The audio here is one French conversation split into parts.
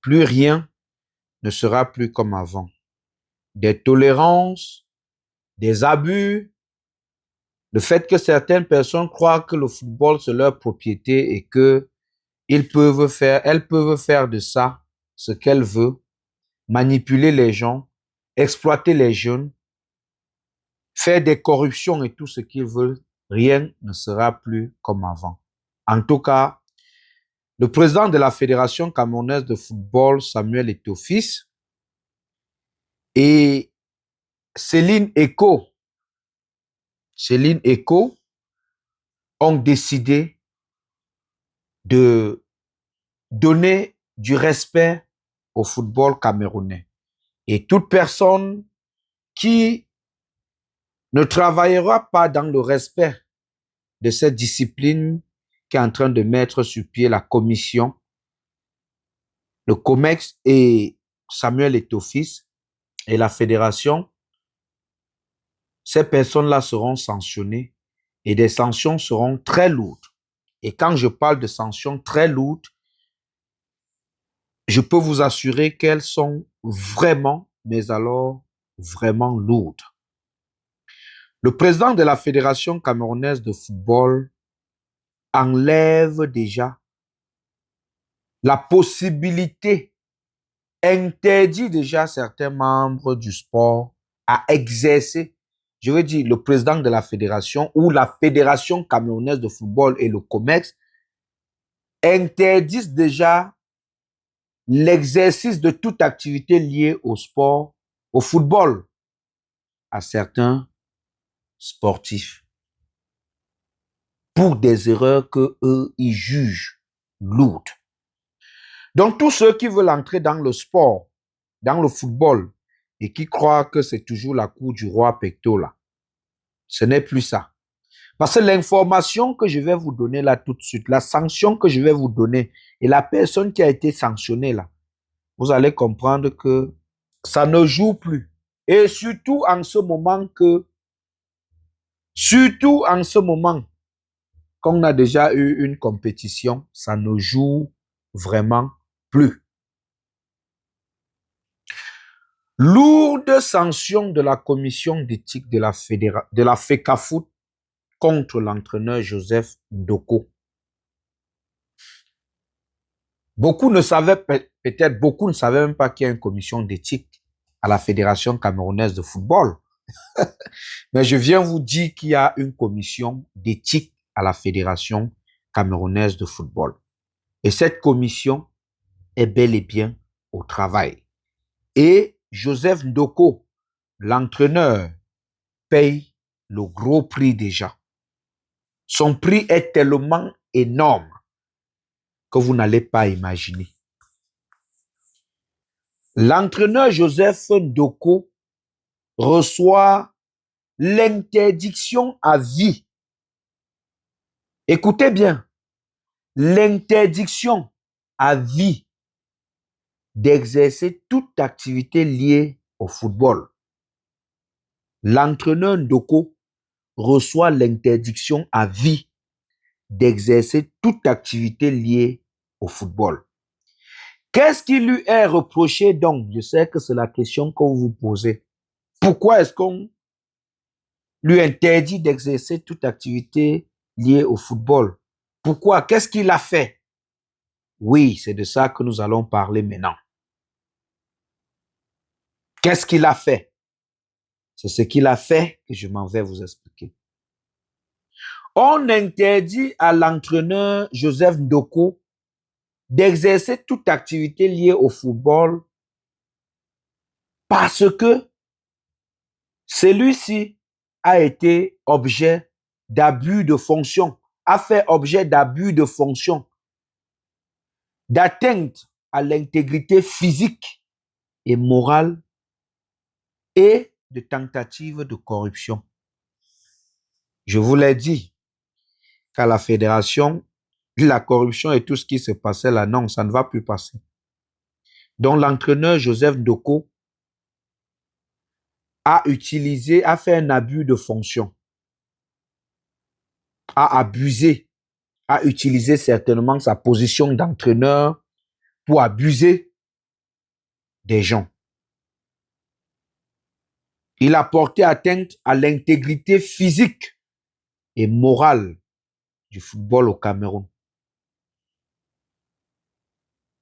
plus rien ne sera plus comme avant. Des tolérances, des abus, le fait que certaines personnes croient que le football c'est leur propriété et que elles peuvent faire de ça ce qu'elles veulent, manipuler les gens, exploiter les jeunes, faire des corruptions et tout ce qu'ils veulent, rien ne sera plus comme avant. En tout cas, le président de la Fédération camerounaise de football, Samuel Eto'o-Fils, et Céline Eko ont décidé de donner du respect au football camerounais. Et toute personne qui ne travaillera pas dans le respect de cette discipline qui est en train de mettre sur pied la commission, le COMEX et Samuel Eto'o-Fils et la fédération, ces personnes-là seront sanctionnées et des sanctions seront très lourdes. Et quand je parle de sanctions très lourdes, je peux vous assurer qu'elles sont vraiment, mais alors vraiment lourdes. Le président de la Fédération camerounaise de football enlève déjà la possibilité, interdit déjà certains membres du sport à exercer, je veux dire le président de la fédération ou la Fédération camerounaise de football et le COMEX interdisent déjà l'exercice de toute activité liée au sport, au football, à certains sportifs pour des erreurs que eux ils jugent lourdes. Donc tous ceux qui veulent entrer dans le sport, dans le football et qui croient que c'est toujours la cour du roi Pecto là, ce n'est plus ça. Parce que l'information que je vais vous donner là tout de suite, la sanction que je vais vous donner et la personne qui a été sanctionnée là, vous allez comprendre que ça ne joue plus. Et surtout en ce moment qu'on a déjà eu une compétition, ça ne joue vraiment plus. Lourde sanction de la commission d'éthique de la FECAFOOT contre l'entraîneur Joseph Ndoko. Beaucoup ne savaient même pas qu'il y a une commission d'éthique à la Fédération camerounaise de football. Mais je viens vous dire qu'il y a une commission d'éthique à la Fédération camerounaise de football. Et cette commission est bel et bien au travail. Et Joseph Ndoko, l'entraîneur, paye le gros prix déjà. Son prix est tellement énorme que vous n'allez pas imaginer. L'entraîneur Joseph Ndoko reçoit l'interdiction à vie. Écoutez bien, l'interdiction à vie d'exercer toute activité liée au football. L'entraîneur Ndoko reçoit l'interdiction à vie d'exercer toute activité liée au football. Qu'est-ce qui lui est reproché donc? Je sais que c'est la question que vous vous posez. Pourquoi est-ce qu'on lui interdit d'exercer toute activité liée au football? Pourquoi? Qu'est-ce qu'il a fait? Oui, c'est de ça que nous allons parler maintenant. Qu'est-ce qu'il a fait? C'est ce qu'il a fait que je m'en vais vous expliquer. On interdit à l'entraîneur Joseph Ndoko d'exercer toute activité liée au football parce que celui-ci a été objet d'abus de fonction, a fait objet d'abus de fonction, d'atteinte à l'intégrité physique et morale et de tentative de corruption. Je vous l'ai dit qu'à la fédération, la corruption et tout ce qui se passait là, non, ça ne va plus passer. Donc l'entraîneur Joseph Ndoko a fait un abus de fonction, a abusé, a utilisé certainement sa position d'entraîneur pour abuser des gens. Il a porté atteinte à l'intégrité physique et morale du football au Cameroun.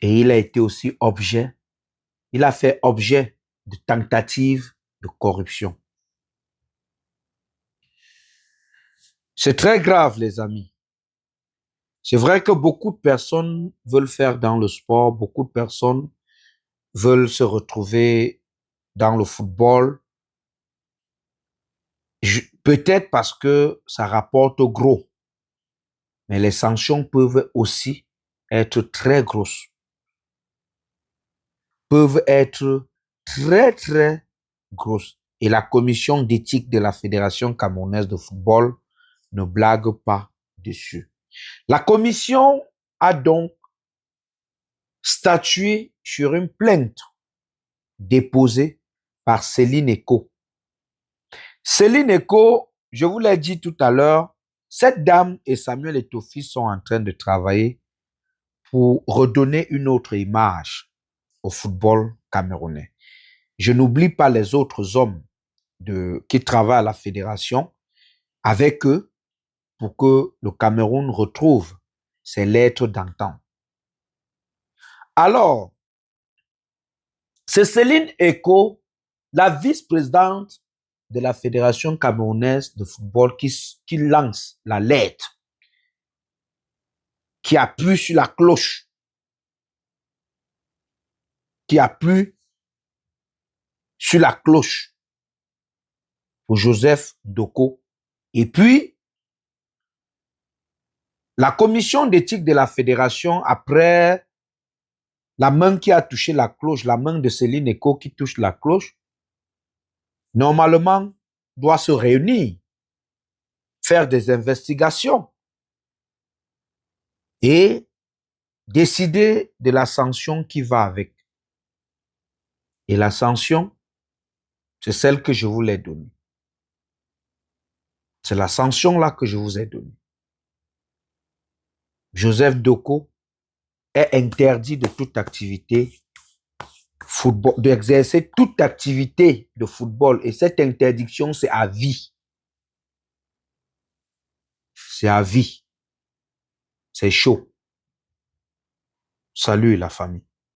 Et il a été aussi il a fait objet de tentatives de corruption. C'est très grave, les amis. C'est vrai que beaucoup de personnes veulent faire dans le sport, beaucoup de personnes veulent se retrouver dans le football, peut-être parce que ça rapporte gros, mais les sanctions peuvent aussi être très grosses, peuvent être très, très grosses. Et la commission d'éthique de la Fédération camerounaise de football ne blague pas dessus. La commission a donc statué sur une plainte déposée par Céline Eko. Céline Eko, je vous l'ai dit tout à l'heure, cette dame et Samuel Etofi sont en train de travailler pour redonner une autre image au football camerounais. Je n'oublie pas les autres hommes qui travaillent à la fédération avec eux pour que le Cameroun retrouve ses lettres d'antan. Alors, c'est Céline Eko, la vice-présidente de la Fédération camerounaise de football qui lance la lettre, qui appuie sur la cloche, pour Joseph Doko. Et puis, la commission d'éthique de la fédération, après la main qui a touché la cloche, la main de Céline Eko qui touche la cloche, normalement, doit se réunir, faire des investigations et décider de la sanction qui va avec. Et la sanction, c'est celle que je vous ai donnée. C'est la sanction là que je vous ai donnée. Joseph Doko est interdit de toute activité football, d'exercer toute activité de football. Et cette interdiction, c'est à vie. C'est à vie. C'est chaud. Salut la famille.